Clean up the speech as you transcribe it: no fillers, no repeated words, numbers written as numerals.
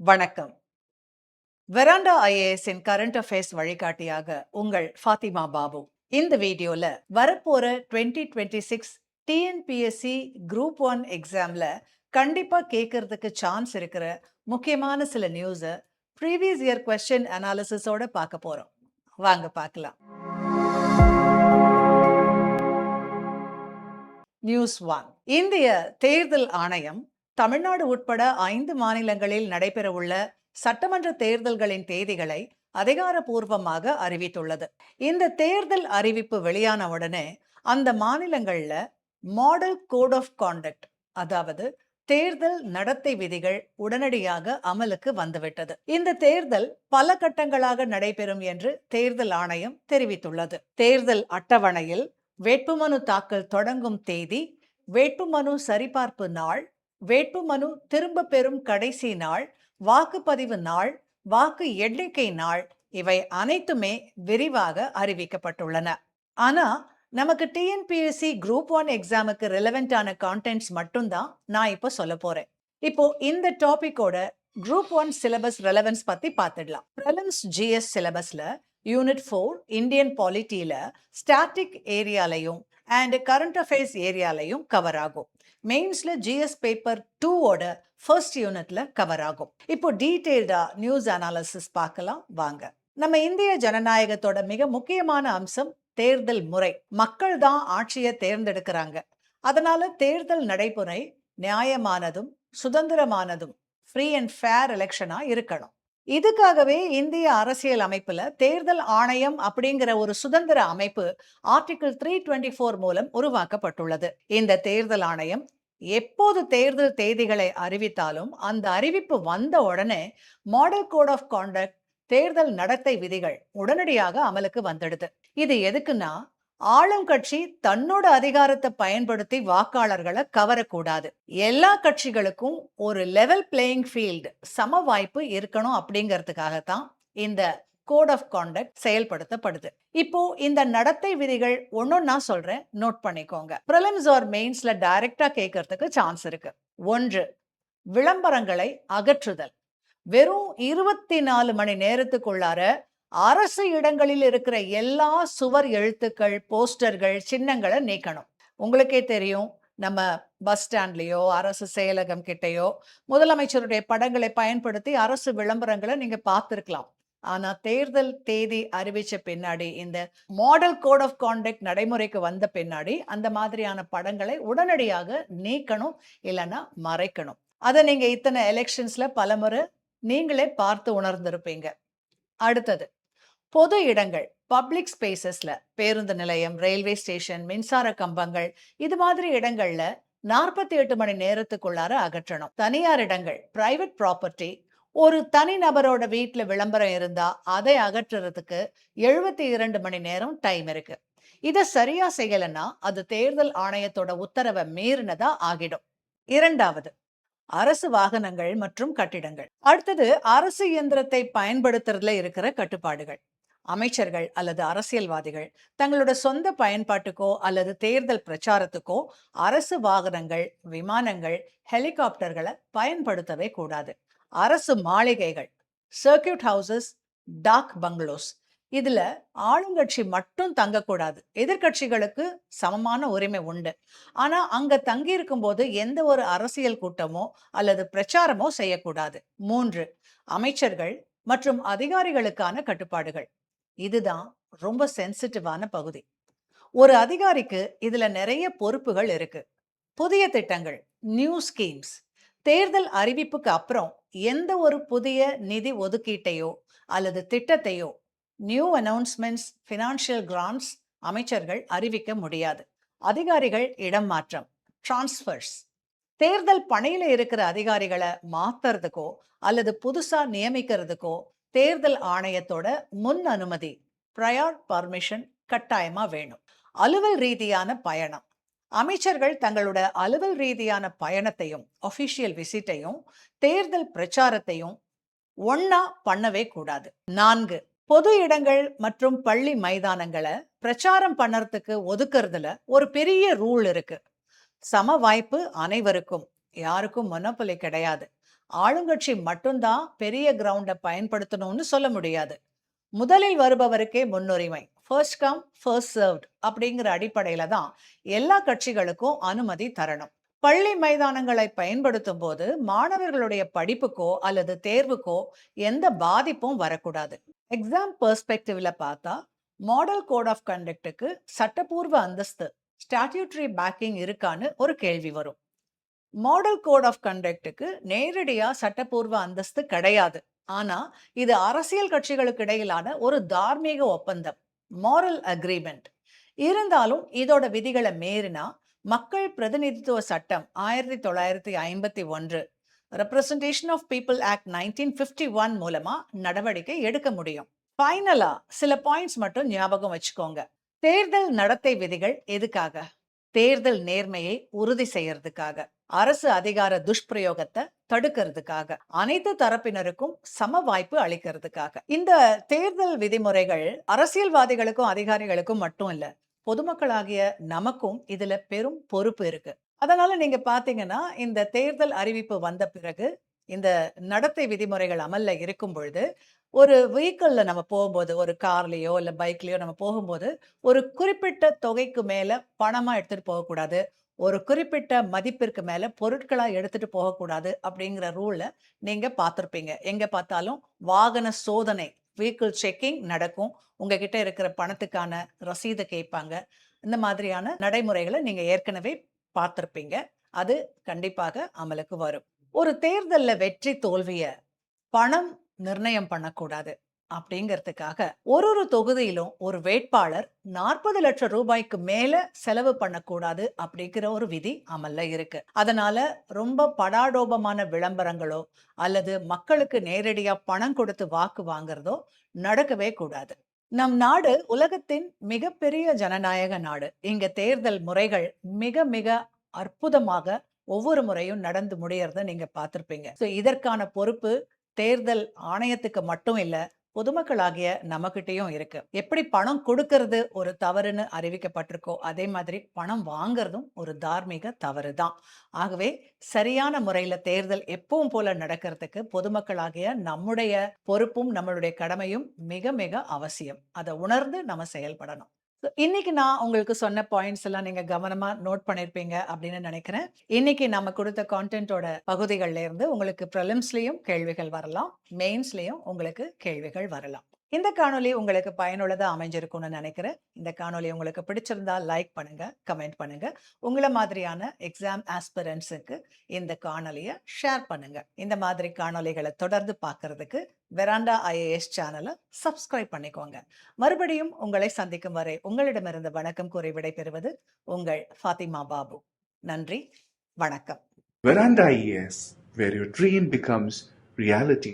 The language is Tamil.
வணக்கம். வெராண்டா ஐஏஎஸின் கரண்ட் அஃபேர்ஸ் வழிகாட்டியாக உங்கள் ஃபாத்திமா பாபு. இந்த வீடியோல வரப்போற 2026 டிஎன்பிஎஸ்சி குரூப் 1 எக்ஸாம்ல கண்டிப்பா கேட்கறதுக்கு சான்ஸ் இருக்கிற முக்கியமான சில நியூஸை ப்ரீவியஸ் இயர் கொஸ்டின் அனாலிசிஸோட பார்க்க போறோம். வாங்க பார்க்கலாம். நியூஸ் 1. இந்திய தேர்தல் ஆணையம் தமிழ்நாடு உட்பட 5 மாநிலங்களில் நடைபெறவுள்ள சட்டமன்ற தேர்தல்களின் தேதிகளை அதிகாரப்பூர்வமாக அறிவித்துள்ளது. இந்த தேர்தல் அறிவிப்பு வெளியான உடனே அந்த மாநிலங்கள்ல மாடல் கோட் ஆஃப் கான்டக்ட், அதாவது தேர்தல் நடத்தை விதிகள் உடனடியாக அமலுக்கு வந்துவிட்டது. இந்த தேர்தல் பல கட்டங்களாக நடைபெறும் என்று தேர்தல் ஆணையம் தெரிவித்துள்ளது. தேர்தல் அட்டவணையில் வேட்புமனு தாக்கல் தொடங்கும் தேதி, வேட்புமனு சரிபார்ப்பு நாள், வேட்புமனு திரும்ப பெறும் கடைசி நாள், வாக்குப்பதிவு நாள், வாக்கு எண்ணிக்கை நாள், இவை அனைத்துமே விரிவாக அறிவிக்கப்பட்டுள்ளன. ஆனா நமக்கு டிஎன்பிஎஸ்சி குரூப் 1 எக்ஸாமுக்கு ரெலவெண்டான கான்டென்ட்ஸ் மட்டும்தான் நான் இப்போ சொல்ல போறேன். இப்போ இந்த டாபிக்கோட குரூப் 1 சிலபஸ் ரெலவன்ஸ் பத்தி பார்த்துடலாம். ப்ரிலிம்ஸ் ஜிஎஸ் சிலபஸ்ல யூனிட் 4 இந்தியன் பாலிட்டியில ஸ்டாட்டிக் ஏரியாலையும் அண்ட் கரண்ட் அஃபேர்ஸ் ஏரியாலையும் கவர் ஆகும். மெயின்ஸ்ல ஜிஎஸ் பேப்பர் 2ஓட ஃபர்ஸ்ட் யூனிட்ல கவர் ஆகும். இப்போ டீடைல்டா நியூஸ் அனாலிசிஸ் பார்க்கலாம் வாங்க. நம்ம இந்திய ஜனநாயகத்தோட மிக முக்கியமான அம்சம் தேர்தல் முறை. மக்கள் தான் ஆட்சியை தேர்ந்தெடுக்கிறாங்க. அதனால தேர்தல் நடைமுறை நியாயமானதும் சுதந்திரமானதும் ஃப்ரீ அண்ட் ஃபேர் எலெக்ஷனா இருக்கணும். இதுக்காகவே இந்திய அரசியல் அமைப்புல தேர்தல் ஆணையம் அப்படிங்கிற ஒரு சுதந்திர அமைப்பு ஆர்டிகிள் 324 மூலம் உருவாக்கப்பட்டுள்ளது. இந்த தேர்தல் ஆணையம் எப்போது தேர்தல் தேதிகளை அறிவித்தாலும் அந்த அறிவிப்பு வந்த உடனே மாடல் கோட் ஆஃப் கான்டக்ட், தேர்தல் நடத்தை விதிகள் உடனடியாக அமலுக்கு வந்துடுது. இது எதுக்குன்னா, ஆளும் கட்சி தன்னோட அதிகாரத்தை பயன்படுத்தி வாக்காளர்களை கவரக்கூடாது. எல்லா கட்சிகளுக்கும் ஒரு லெவல் பிளேயிங் ஃபீல்டு, சம வாய்ப்பு இருக்கணும் அப்படிங்கிறதுக்காகத்தான் இந்த கோட் ஆஃப் கான்டக்ட் செயல்படுத்தப்படுது. இப்போ இந்த நடத்தை விதிகள் ஒன்னொன்னா சொல்றேன், நோட் பண்ணிக்கோங்க. ப்ரிலிம்ஸ் ஆர் மெயின்ஸ்ல டைரக்டா கேட்கறதுக்கு சான்ஸ் இருக்கு. 1. விளம்பரங்களை அகற்றுதல். வெறும் 24 மணி நேரத்துக்குள்ளார அரசு இடங்களில் இருக்கிற எல்லா சுவர் எழுத்துக்கள், போஸ்டர்கள், சின்னங்களை நீக்கணும். உங்களுக்கே தெரியும், நம்ம பஸ் ஸ்டாண்ட்லயோ அரசு செயலகம் கிட்டயோ முதலமைச்சருடைய படங்களை பயன்படுத்தி அரசு விளம்பரங்களை நீங்க பார்த்திருக்கலாம். ஆனா தேர்தல் தேதி அறிவிச்ச பின்னாடி, இந்த மாடல் கோட் ஆஃப் கான்டக்ட் நடைமுறைக்கு வந்த பின்னாடி அந்த மாதிரியான படங்களை உடனடியாக நீக்கணும், இல்லைன்னா மறைக்கணும். அதை நீங்க இத்தனை எலெக்ஷன்ஸ்ல பலமுறை நீங்களே பார்த்து உணர்ந்திருப்பீங்க. அடுத்தது, பொது இடங்கள், பப்ளிக் ஸ்பேசஸ்ல, பேருந்து நிலையம், ரயில்வே ஸ்டேஷன், மின்சார கம்பங்கள், இது மாதிரி இடங்கள்ல 48 மணி நேரத்துக்குள்ளார அகற்றணும். தனியார் இடங்கள், பிரைவேட் ப்ராப்பர்ட்டி, ஒரு தனி நபரோட வீட்டுல விளம்பரம் இருந்தா அதை அகற்றுறதுக்கு 72 மணி நேரம் டைம் இருக்கு. இதை சரியா செய்யலைன்னா அது தேர்தல் ஆணையத்தோட உத்தரவை மீறினதா ஆகிடும். 2. அரசு வாகனங்கள் மற்றும் கட்டிடங்கள். அடுத்தது, அரசு இயந்திரத்தை பயன்படுத்துறதுல இருக்கிற கட்டுப்பாடுகள். அமைச்சர்கள் அல்லது அரசியல்வாதிகள் தங்களோட சொந்த பயன்பாட்டுக்கோ அல்லது தேர்தல் பிரச்சாரத்துக்கோ அரசு வாகனங்கள், விமானங்கள், ஹெலிகாப்டர்களை பயன்படுத்தவே கூடாது. அரசு மாளிகைகள், சர்க்கியூட் ஹவுசஸ், டாக் பங்களோஸ், இதுல ஆளுங்கட்சி மட்டும் தங்கக்கூடாது. எதிர்கட்சிகளுக்கு சமமான உரிமை உண்டு. ஆனா அங்க தங்கி இருக்கும் போது எந்த ஒரு அரசியல் கூட்டமோ அல்லது பிரச்சாரமோ செய்யக்கூடாது. 3. அமைச்சர்கள் மற்றும் அதிகாரிகளுக்கான கட்டுப்பாடுகள். இதுதான் ரொம்ப சென்சிட்டிவான பகுதி. ஒரு அதிகாரிக்கு இதுல நிறைய பொறுப்புகள் இருக்கு. புதிய திட்டங்கள், நியூ ஸ்கீம்ஸ், தேர்தல் அறிவிப்புக்கு அப்புறம் எந்த ஒரு புதிய நிதி ஒதுக்கீட்டையோ அல்லது திட்டத்தையோ, நியூ அனௌன்ஸ்மெண்ட்ஸ், ஃபினான்ஷியல் கிராண்ட்ஸ் அமைச்சர்கள் அறிவிக்க முடியாது. அதிகாரிகள் இடம் மாற்றம், டிரான்ஸ்ஃபர்ஸ், தேர்தல் பணியில இருக்கிற அதிகாரிகளை மாத்துறதுக்கோ அல்லது புதுசா நியமிக்கிறதுக்கோ தேர்தல் ஆணையத்தோட முன் அனுமதி, ப்ரையர் பர்மிஷன் கட்டாயமா வேணும். அலுவல் ரீதியான பயணம். அமைச்சர்கள் தங்களோட அலுவல் ரீதியான பயணத்தையும் அபிஷியல் விசிட்டையும் தேர்தல் பிரச்சாரத்தையும் ஒன்னா பண்ணவே கூடாது. 4. பொது இடங்கள் மற்றும் பள்ளி மைதானங்களை பிரச்சாரம் பண்ணறதுக்கு ஒதுக்குறதுல ஒரு பெரிய ரூல் இருக்கு. சம வாய்ப்பு அனைவருக்கும், யாருக்கும் மொனோபொலி கிடையாது. ஆளுங்கட்சி மட்டும்தான் பெரிய கிரவுண்டை பயன்படுத்தணும்னு சொல்ல முடியாது. முதலில் வருபவருக்கே முன்னுரிமை, ஃபர்ஸ்ட் கம் ஃபர்ஸ்ட் சர்வ்ட் அப்படிங்கிற அடிப்படையில தான் எல்லா கட்சிகளுக்கும் அனுமதி தரணும். பள்ளி மைதானங்களை பயன்படுத்தும் போது மாணவர்களுடைய படிப்புக்கோ அல்லது தேர்வுக்கோ எந்த பாதிப்பும் வரக்கூடாது. எக்ஸாம் பெர்ஸ்பெக்டிவ்ல பார்த்தா மாடல் கோட் ஆஃப் கண்டக்டுக்கு சட்டப்பூர்வ அந்தஸ்து, ஸ்டாட்யூட்டரி பேக்கிங் இருக்கான்னு ஒரு கேள்வி வரும். மாடல் கோட் ஆஃப் கண்டக்டுக்கு நேரடியா சட்டப்பூர்வ அந்தஸ்து கிடையாது. ஆனா இது அரசியல் கட்சிகளுக்கு இடையிலான ஒரு தார்மீக ஒப்பந்தம், மாரல் அக்ரிமெண்ட். இருந்தாலும் இதோட விதிகளை மீறினா மக்கள் பிரதிநிதித்துவ சட்டம் 1951 ரெப்ரசன்டேஷன் ஆஃப் பீப்புள் ஆக்ட் 1951 மூலமா நடவடிக்கை எடுக்க முடியும். ஃபைனலா சில பாயிண்ட்ஸ் மட்டும் ஞாபகம் வச்சுக்கோங்க. தேர்தல் நடத்தை விதிகள் எதுக்காக? தேர்தல் நேர்மையை உறுதி செய்யறதுக்காக, அரசு அதிகார துஷ்பிரயோகத்தை தடுக்கிறதுக்காக, அனைத்து தரப்பினருக்கும் சம வாய்ப்பு அளிக்கிறதுக்காக. இந்த தேர்தல் விதிமுறைகள் அரசியல்வாதிகளுக்கும் அதிகாரிகளுக்கும் மட்டும் இல்ல, பொதுமக்களாகிய நமக்கும் இதுல பெரும் பொறுப்பு இருக்கு. அதனால நீங்க பாத்தீங்கன்னா இந்த தேர்தல் அறிவிப்பு வந்த பிறகு இந்த நடத்தை விதிமுறைகள் அமல்ல இருக்கும் பொழுது ஒரு வெஹிக்கிள்ல நம்ம போகும்போது, ஒரு கார்லயோ இல்ல பைக்லயோ நம்ம போகும்போது ஒரு குறிப்பிட்ட தொகைக்கு மேல பணமா எடுத்துட்டு போகக்கூடாது, ஒரு குறிப்பிட்ட மதிப்பிற்கு மேல பொருட்களா எடுத்துட்டு போகக்கூடாது அப்படிங்கிற ரூலை நீங்க பார்த்திருப்பீங்க. எங்க பார்த்தாலும் வாகன சோதனை, வெஹிக்கிள் செக்கிங் நடக்கும். உங்ககிட்ட இருக்கிற பணத்துக்கான ரசீதை கேட்பாங்க. இந்த மாதிரியான நடைமுறைகளை நீங்க ஏற்கனவே பார்த்திருப்பீங்க. அது கண்டிப்பாக அமலுக்கு வரும். ஒரு தேர்தல்ல வெற்றி தோல்விய பணம் நிர்ணயம் பண்ணக்கூடாது அப்படிங்கிறதுக்காக ஒரு தொகுதியிலும் ஒரு வேட்பாளர் 40 லட்சம் ரூபாய்க்கு மேல செலவு பண்ணக்கூடாது அப்படிங்கிற ஒரு விதி அமல்ல இருக்கு. அதனால ரொம்ப படாடோபமான விளம்பரங்களோ அல்லது மக்களுக்கு நேரடியா பணம் கொடுத்து வாக்கு வாங்குறதோ நடக்கவே கூடாது. நம் நாடு உலகத்தின் மிகப்பெரிய ஜனநாயக நாடு. இங்க தேர்தல் முறைகள் மிக மிக அற்புதமாக ஒவ்வொரு முறையும் நடந்து முடியறத நீங்க பார்த்திருப்பீங்க. இதற்கான பொறுப்பு தேர்தல் ஆணையத்துக்கு மட்டும் இல்ல, பொதுமக்களாகிய நமக்கிட்டையும் இருக்கு. எப்படி பணம் கொடுக்கறது ஒரு தவறுன்னு அறிவிக்கப்பட்டிருக்கோ அதே மாதிரி பணம் வாங்குறதும் ஒரு தார்மீக தவறு தான். ஆகவே சரியான முறையில தேர்தல் எப்பவும் போல நடக்கிறதுக்கு பொதுமக்களாகிய நம்முடைய பொறுப்பும் நம்மளுடைய கடமையும் மிக மிக அவசியம். அதை உணர்ந்து நம்ம செயல்படணும். இன்னைக்கு நான் உங்களுக்கு சொன்ன பாயிண்ட்ஸ் எல்லாம் நீங்க கவனமா நோட் பண்ணிருப்பீங்க அப்படின்னு நினைக்கிறேன். இன்னைக்கு நம்ம கொடுத்த கான்டென்ட்டோட பகுதிகள்ல இருந்து உங்களுக்கு பிரிலிம்ஸ்லயும் கேள்விகள் வரலாம், மெயின்ஸ்லயும் உங்களுக்கு கேள்விகள் வரலாம். இந்த காணொளி உங்களுக்கு பயனுள்ளதா அமைஞ்சிருக்கும்னு நினைக்கிறேன். இந்த காணொளி உங்களுக்கு பிடிச்சிருந்தா லைக் பண்ணுங்க, கமெண்ட் பண்ணுங்க. உங்களை மாதிரியான எக்ஸாம் ஆஸ்பிரன்ட்ஸுக்கு இந்த காணொளியை ஷேர் பண்ணுங்க. இந்த மாதிரி காணொளிகளை தொடர்ந்து பார்க்கறதுக்கு வெராண்டா IAS சேனலை சப்ஸ்கிரைப் பண்ணிக்கோங்க. மறுபடியும் உங்களை சந்திக்கும் வரை உங்களிடமிருந்து வணக்கம் கூறி விடைபெறுவது உங்கள் ஃபாத்திமா பாபு. நன்றி, வணக்கம். Veranda IAS, where your dream becomes reality.